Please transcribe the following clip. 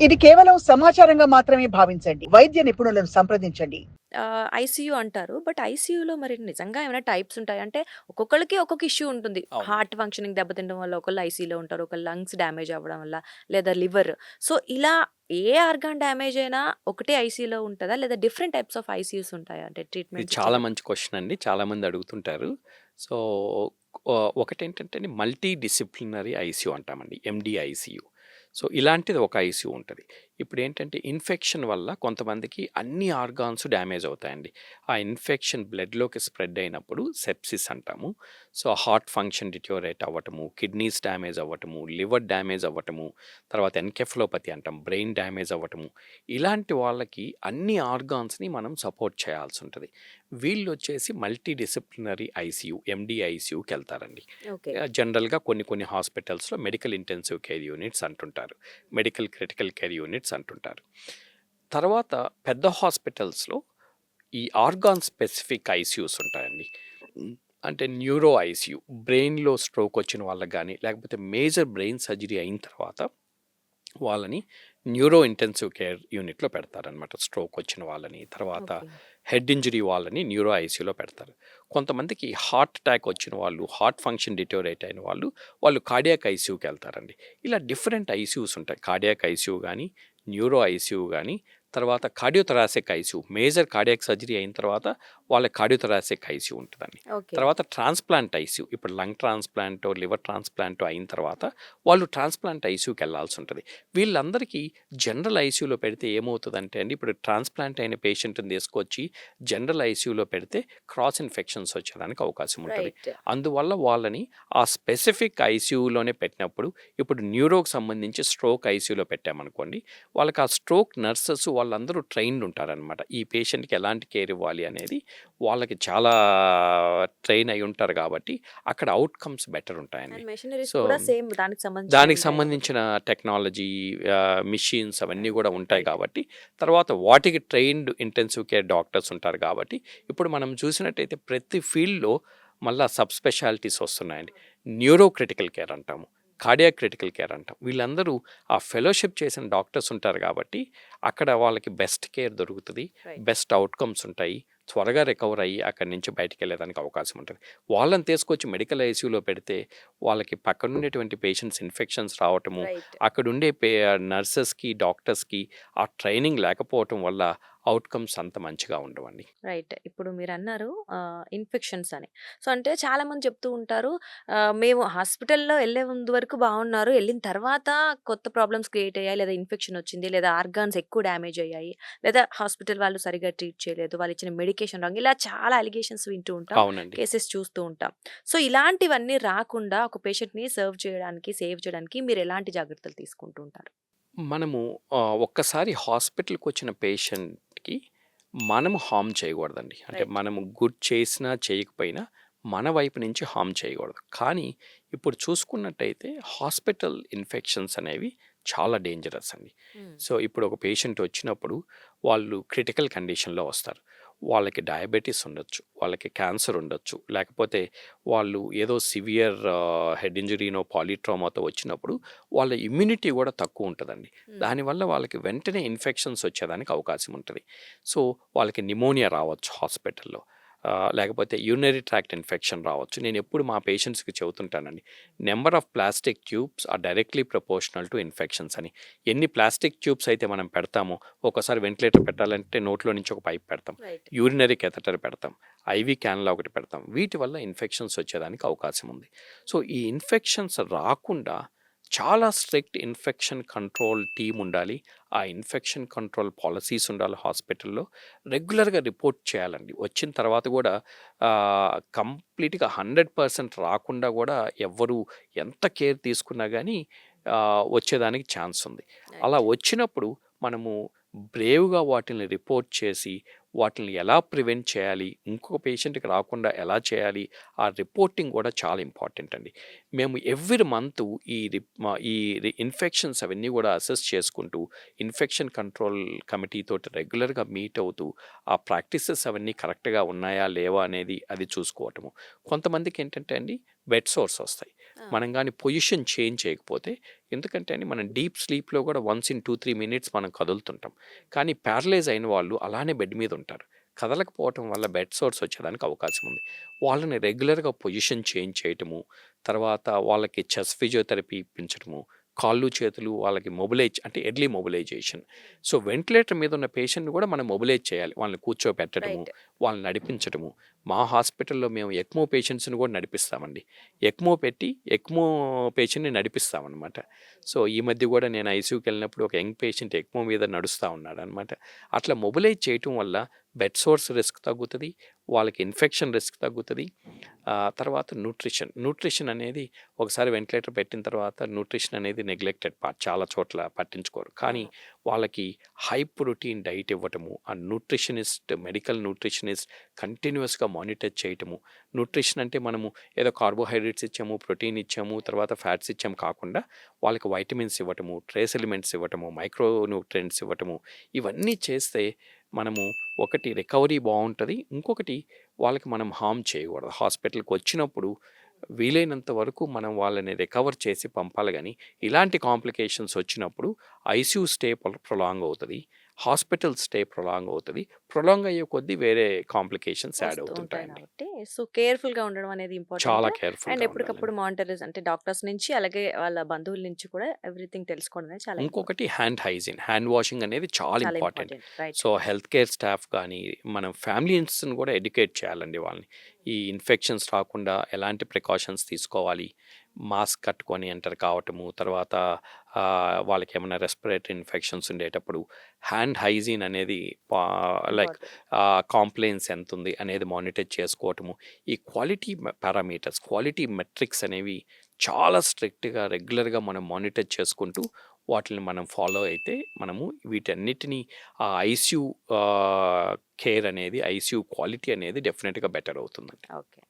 ఇది కేవలం సమాచారంగా మాత్రమే భావించండి. వైద్య నిపుణులను సంప్రదించండి. ఐసీయూ అంటారు. బట్ ఐసీయూలో మరి నిజంగా ఏమైనా టైప్స్ ఉంటాయా? అంటే ఒక్కొక్కళ్ళకి ఒక్కొక్క ఇష్యూ ఉంటుంది. అవునండి. హార్ట్ ఫంక్షనింగ్ దెబ్బతినడం వల్ల ఒకళ్ళు ఐసీయూలో ఉంటారు. ఒకళ్ళు లంగ్స్ డ్యామేజ్ అవ్వడం వల్ల, లేదా లివర్. సో, ఇలా ఏ ఆర్గాన్ డ్యామేజ్ అయినా ఒకటే ఐసీయూలో ఉంటదా? లేదా డిఫరెంట్ టైప్స్ ఆఫ్ ఐసీయూస్ ఉంటాయా? అంటే ఇది ట్రీట్మెంట్స్ చాలా ఇచ్చేటప్పుడు? మంచి క్వెషన్ అండి. చాలామంది అడుగుతుంటారు. సో, ఒకటేంటంటే మల్టీ డిసిప్లినరీ ఐసీయూ అంటామండి. MD ICU. సో, ఇలాంటిది ఒక ఐసీయూ ఉంటది. ఇప్పుడేంటంటే ఇన్ఫెక్షన్ వల్ల కొంతమందికి అన్ని ఆర్గాన్స్ డ్యామేజ్ అవుతాయండి. ఆ ఇన్ఫెక్షన్ బ్లడ్‌లోకి స్ప్రెడ్ అయినప్పుడు సెప్సిస్ అంటాము. సో, హార్ట్ ఫంక్షన్ డిటోరేట్ అవ్వటము, కిడ్నీస్ డ్యామేజ్ అవ్వటము, లివర్ డ్యామేజ్ అవ్వటము, తర్వాత ఎన్కెఫలోపతి అంటాం, బ్రెయిన్ డ్యామేజ్ అవ్వటము. ఇలాంటి వాళ్ళకి అన్ని ఆర్గాన్స్‌ని మనం సపోర్ట్ చేయాల్సుంటది. వీళ్ళొచ్చేసి మల్టీ డిసిప్లినరీ ఐసీయూ, ఎండీ ఐసీయూకెళ్తారండి. ఓకే. జనరల్‌గా కొన్ని హాస్పిటల్స్‌లో మెడికల్ ఇంటెన్సివ్ కేర్ యూనిట్స్ అంటుంటారు. మెడికల్ క్రిటికల్ కేర్ యూనిట్స్ అంటుంటారు. తర్వాత పెద్ద హాస్పిటల్స్‌లో ఈ ఆర్గాన్ స్పెసిఫిక్ ఐసీయూస్ ఉంటాయండి. హ్మ్. అంటే న్యూరో ఐసీయూ, బ్రెయిన్‌లో స్ట్రోక్ వచ్చిన వాళ్ళకి గానీ, లేకపోతే మేజర్ బ్రెయిన్ సర్జరీ అయిన తర్వాత వాళ్ళని న్యూరో ఇంటెన్సివ్ కేర్ యూనిట్‌లో పెడతారనమాట. స్ట్రోక్ వచ్చిన వాళ్ళని, తర్వాత ఓకే. హెడ్ ఇంజరీ వాళ్ళని న్యూరో ఐసీయూలో పెడతారు. కొంతమందికి హార్ట్ అటాక్ వచ్చిన వాళ్ళు, హార్ట్ ఫంక్షన్ డిటోరేట్ అయిన వాళ్ళు, వాళ్ళు కార్డియాక్ ఐసీయూకెళ్తారండి. ఇలా డిఫరెంట్ ఐసీయూస్ ఉంటాయి. కార్డియాక్ ఐసీయూ గానీ, న్యూరో ఐసీయూ గానీ, తర్వాత cardiothoracic ICU, major cardiac surgery అయిన తర్వాత వాళ్ళకి కార్డియోథొరాసిక్ ఐసీయూ ఉంటదండి. ఓకే. తర్వాత ట్రాన్స్‌ప్లాంట్ ఐసీయూ, ఇప్పుడు లంగ్ ట్రాన్స్‌ప్లాంటో, లివర్ ట్రాన్స్‌ప్లాంటో అయిన తర్వాత వాళ్ళు ట్రాన్స్‌ప్లాంట్ ఐసీయూకెళ్ళాల్సుంటది. వీళ్ళందరికీ జనరల్ ఐసీయూలో పెడితే ఏమవుతదంటే అండి, ఇప్పుడు ట్రాన్స్‌ప్లాంట్ అయిన పేషెంట్‌ని తీసుకొచ్చి జనరల్ ఐసీయూలో పెడితే క్రాస్ ఇన్ఫెక్షన్స్ వచ్చేదానికి అవకాశం ఉంటది. రైట్. అందువల్ల వాళ్ళని ఆ స్పెసిఫిక్ ఐసీయూలోనే పెట్టినప్పుడు, ఇప్పుడు న్యూరోకి సంబంధించి స్ట్రోక్ ఐసీయూలో పెట్టామనుకోండి, వాళ్ళకి ఆ స్ట్రోక్ నర్సెస్ వాళ్ళందరూ ట్రైన్డ్ ఉంటారనమాట. ఈ పేషెంట్‌కి ఎలాంటి కేర్ ఇవ్వాలి అనేది వాళ్ళకి చాలా ట్రైన్ అయ్యి ఉంటారు కాబట్టి, అక్కడ ఔట్‌కమ్స్ బెటర్ ఉంటాయండి. అండ్ మెషినరీస్ సో, కూడా సేమ్ దానికి సంబంధించినవి దానికి ఉంటాయా? సంబంధించిన టెక్నాలజీ, మెషిన్స్ అవన్నీ గూడా ఉంటాయి కాబట్టి, తర్వాత వాటికి ట్రైన్డ్ ఇంటెన్సివ్ కేర్ డాక్టర్స్ ఉంటారు కాబట్టి, ఇప్పుడు మనం చూసినట్టయితే ప్రతి ఫీల్డ్‌లో మళ్ళా సబ్ స్పెషాలిటీస్ వస్తున్నాయండి. న్యూరో క్రిటికల్ కేర్ అంటాము. కార్డియాక్ క్రిటికల్ కేర్ అంటాం. వీళ్ళందరూ ఆ ఫెలోషిప్ చేసిన డాక్టర్స్ ఉంటారు కాబట్టి, అక్కడ వాళ్ళకి బెస్ట్ కేర్ దొరుకుతది. రైట్. బెస్ట్ ఔట్‌కమ్స్ ఉంటాయి. త్వరగా రికవర్ అయ్యి అక్కడి నుంచి బయటికెళ్ళేదానికి అవకాశం ఉంటది. వాళ్ళని తీసుకొచ్చి మెడికల్ ఐసీయూలో పెడితే వాళ్ళకి పక్కనుండేటువంటి పేషెంట్స్ ఇన్ఫెక్షన్స్ రావటము, రైట్. అక్కడుండే నర్సెస్‌కి, డాక్టర్స్‌కి ఆ ట్రైనింగ్ లేకపోవటం వల్ల ఔట్‌కమ్స్ అంత మంచిగా ఉండవండి. రైట్. ఇప్పుడు మీరన్నారు ఇన్ఫెక్షన్స్ అని. సో, అంటే చాలామంది చెప్తూ ఉంటారు, మేము హాస్పిటల్‌లో ఎళ్ళే ముందు వరకు బావున్నారు. ఎళ్ళిన తర్వాత కొత్త ప్రాబ్లమ్స్ క్రియేట్ అయ్యాయి. లేదా ఇన్ఫెక్షన్ వచ్చింది. లేదా ఆర్గాన్స్ ఎక్కువ డ్యామేజ్ అయ్యాయి. లేదా హాస్పిటల్ వాళ్ళు సరిగ్గా ట్రీట్ చేయలేదు. వాళ్ళు ఇచ్చిన మెడికేషన్ రాంగ్. ఇలా చాలా అలిగేషన్స్ వింటూ ఉంటాం. అవునండి. కేసెస్ చూస్తూ ఉంటాం. సో, ఇలాంటివన్నీ రాకుండా ఒక పేషెంట్‌ని సేవ్ చేయడానికి మీరు ఎలాంటి జాగ్రత్తలు తీసుకుంటూ ఉంటారు? మనము ఒక్కసారి హాస్పిటల్‌కొచ్చిన పేషెంట్‌కి మనము హార్మ్ చేయకూడదండి. అంటే రైట్. మనము గుడ్ చేసినా, చేయకపోయినా మన వైపు నుంచి హార్మ్ చేయకూడదు. కానీ ఇప్పుడు చూసుకున్నట్టయితే హాస్పిటల్ ఇన్ఫెక్షన్స్ అనేవి చాలా డేంజరస్ అండి. హ్మ్. సో, ఇప్పుడు ఒక పేషెంట్ వచ్చినప్పుడు వాళ్ళు క్రిటికల్ కండిషన్‌లో వస్తారు. వాళ్ళకి డయాబెటిస్ ఉండొచ్చు, వాళ్ళకి క్యాన్సర్ ఉండొచ్చు, లేకపోతే వాళ్ళు ఏదో సివియర్ హెడ్ ఇంజరీనో, పాలీట్రామాతో వచ్చినప్పుడు వాళ్ళ ఇమ్యూనిటీ గూడా తక్కువుంటదండి. హ్మ్. దానివల్ల వాళ్ళకి వెంటనే ఇన్ఫెక్షన్స్ వచ్చేదానికి అవకాశం ఉంటది. సో, వాళ్ళకి న్యూమోనియా రావచ్చు హాస్పిటల్‌లో. లేకపోతే యూరినరీ ట్రాక్ట్ ఇన్ఫెక్షన్ రావచ్చు. నేనెప్పుడు మా పేషెంట్స్‌కి చెబుతుంటానండి. Number of plastic tubes are directly proportional to infections అని. ఎన్ని ప్లాస్టిక్ ట్యూబ్స్ అయితే మనం పెడతామో, ఒక్కోసారి వెంటిలేటర్ పెట్టాలంటే నోట్లో నుంచి ఒక పైప్ పెడతాం. రైట్. యూరినరీ కేథెటర్ పెడతాం. ఐవీ క్యాన్‌లా ఒకటి పెడతాం. వీటి వల్ల ఇన్ఫెక్షన్స్ వచ్చేదానికి అవకాశం ఉంది. సో, ఈ ఇన్ఫెక్షన్స్ రాకుండా చాలా స్ట్రిక్ట్ ఇన్ఫెక్షన్ కంట్రోల్ టీమ్ ఉండాలి. ఆ ఇన్ఫెక్షన్ కంట్రోల్ పాలిసీస్ ఉండాలి హాస్పిటల్‌లో. రెగ్యులర్‌గా రిపోర్ట్ చేయాలండి. వచ్చిన తర్వాత గూడా కంప్లీట్‌గా 100% రాకుండా గూడా ఎవ్వరు ఎంత కేర్ తీసుకున్నా గానీ వచ్చేదానికి ఛాన్స్ ఉంది. అలా రైట్. వచ్చినప్పుడు మనము బ్రేవ్‌గా వాటిల్ని రిపోర్ట్ చేసి, వాటిల్ని ఎలా ప్రివెంట్ చేయాలి, ఇంకొక పేషెంట్‌కి రాకుండా ఎలా చేయాలి, ఆ రిపోర్టింగ్ గూడా చాలా ఇంపార్టెంట్ అండి. మేము ఎవ్రీ మంతు ఈ ఇన్ఫెక్షన్స్ అవన్నీ గూడా అసెస్ చేసుకుంటూ, ఇన్ఫెక్షన్ కంట్రోల్ కమిటీ తోటి రెగ్యులర్‌గా మీట్ అవుతూ, ఆ ప్రాక్టీసెస్ అవన్నీ కరెక్ట్‌గా ఉన్నాయా, లేవా అనేది అది చూసుకోవటము. కొంతమందికేంటంటే అండి, బెడ్ సోర్స్ వస్తాయి. ఆ! మనం గాని పొజిషన్ చేంజ్ చేయకపోతే, ఎందుకంటే అండి మనం డీప్ స్లీప్‌లో కూడా వన్స్ ఇన్ 2, 3 మినిట్స్ మనం కదులుతుంటాం. కానీ ప్యారలైజ్ అయిన వాళ్ళు అలానే బెడ్ మీద ఉంటారు. కదలకపోవటం వల్ల బెడ్ సోర్స్ వచ్చేదానికి అవకాశం ఉంది. వాళ్ళని రెగ్యులర్‌గా పొజిషన్ చేంజ్ చేయటము, తర్వాత వాళ్ళకి చెస్ట్ ఫిజియోథెరపీ ఇప్పించటము, కాళ్ళు, చేతులు వాళ్ళకి మొబిలైజ్ అంటే ఎర్లీ మొబిలైజేషన్. సో, వెంటిలేటర్ మీద ఉన్న పేషెంట్‌ని కూడా మనం మొబిలైజ్ చేయాలి. వాళ్ళని కూర్చోబెట్టడము, రైట్. వాళ్ళని నడిపించడము. మా హాస్పిటల్‌లో మేము ఎక్మో పేషెంట్స్‌ని కూడా నడిపిస్తామండి. ఎక్మో పెట్టి ఎక్మో పేషెంట్‌ని నడిపిస్తామనమాట. సో, ఈ మధ్య కూడా నేను ఐసీయూకెళ్ళినప్పుడు ఒక యంగ్ పేషెంట్ ఎక్మో మీద నడుస్తా ఉన్నాడనమాట. అట్లా మొబిలైజ్ చేయటం వల్ల బెడ్ సోర్స్ రిస్క్ తగ్గుతది. వాళ్ళకి ఇన్ఫెక్షన్ రిస్క్ తగ్గుతది. తర్వాత న్యూట్రిషన్ అనేది ఒకసారి వెంటిలేటర్ పెట్టిన తర్వాత న్యూట్రిషన్ అనేది నెగ్లెక్టెడ్ పార్ట్. చాలా చోట్ల పట్టించుకోరు. కానీ అవును. వాళ్ళకి హై ప్రోటీన్ డైట్ ఇవ్వటము, ఆ మెడికల్ న్యూట్రిషనిస్ట్ కంటిన్యూయస్‌గా మానిటర్ చేయటము. న్యూట్రిషన్ అంటే మనము ఏదో కార్బోహైడ్రేట్స్ ఇచ్చాము, ప్రోటీన్ ఇచ్చాము, తర్వాత ఫ్యాట్స్ ఇచ్చాము కాకుండా వాళ్ళకి వైటమిన్స్ ఇవ్వటము, ట్రేస్ ఎలిమెంట్స్ ఇవ్వటము, మైక్రో న్యూట్రియంట్స్ ఇవ్వటము. ఇవన్నీ చేస్తే మనము ఒకటి రికవరీ బావుంటది. ఇంకొకటి వాళ్ళకి మనం హార్మ్ చేయకూడదు. హాస్పిటల్‌కి వచ్చినప్పుడు వీలైనంత వరకు మనం వాళ్ళని రికవర్ చేసి పంపాలి గానీ, ఇలాంటి కాంప్లికేషన్స్ వచ్చినప్పుడు ఐసీయూ స్టే ప్రొలాంగ్ అవుతది. హాస్పిటల్ స్టే ప్రొలాంగ్ అవుతది. ప్రొలాంగ్ అయ్యే కొద్దీ వేరే కాంప్లికేషన్స్ యాడ్ వస్తూ ఉంటాయి అవుతుంటాయండి. కాబట్టి సో, కేర్‌ఫుల్‌గా ఉండడం అనేది ఇంపార్టెంట్. చాలా అండ్ కేర్‌ఫుల్‌గా ఎప్పటికప్పుడు ఉండాలండి. మానిటర్స్ అంటే డాక్టర్స్ నుంచి, అలాగే వాళ్ళ బంధువుల నుంచి కూడా ఎవ్రీథింగ్ తెలుసుకోవడం అనేది చాలా ఇంపార్టెంట్. ఇంకొకటి హ్యాండ్ హైజీన్. హ్యాండ్ వాషింగ్ అనేది చాలా చాలా important. Important. Right. So, health care staff గానీ, మనం ఫ్యామిలీస్‌ని కూడా ఎడ్యుకేట్ చేయాలండి వాళ్ళని. ఈ ఇన్ఫెక్షన్స్ రాకుండా ఎలాంటి ప్రికాషన్స్ తీసుకోవాలి, మాస్క్ కట్టుకొని ఎంటర్ కావటము, తర్వాత వాళ్ళకేమన్నా రెస్పిరేటరీ ఇన్ఫెక్షన్స్ ఉండేటప్పుడు హ్యాండ్ హైజీన్ అనేది లైక్ ఇంపార్టెంట్. కాంప్లెయిన్స్ ఎంతుంది అనేది మానిటర్ చేసుకోవటము. ఈ క్వాలిటీ పారామీటర్స్, క్వాలిటీ మెట్రిక్స్ అనేవి చాలా స్ట్రిక్ట్‌గా రెగ్యులర్‌గా మనం మానిటర్ చేసుకుంటూ వాటిల్ని మనం ఫాలో అయితే మనము వీటన్నిటిని ఐసీయూ కేర్ అనేది, ఐసీయూ క్వాలిటీ అనేది డెఫినిట్‌గా బెటర్ అవుతుందండి. ఓకే.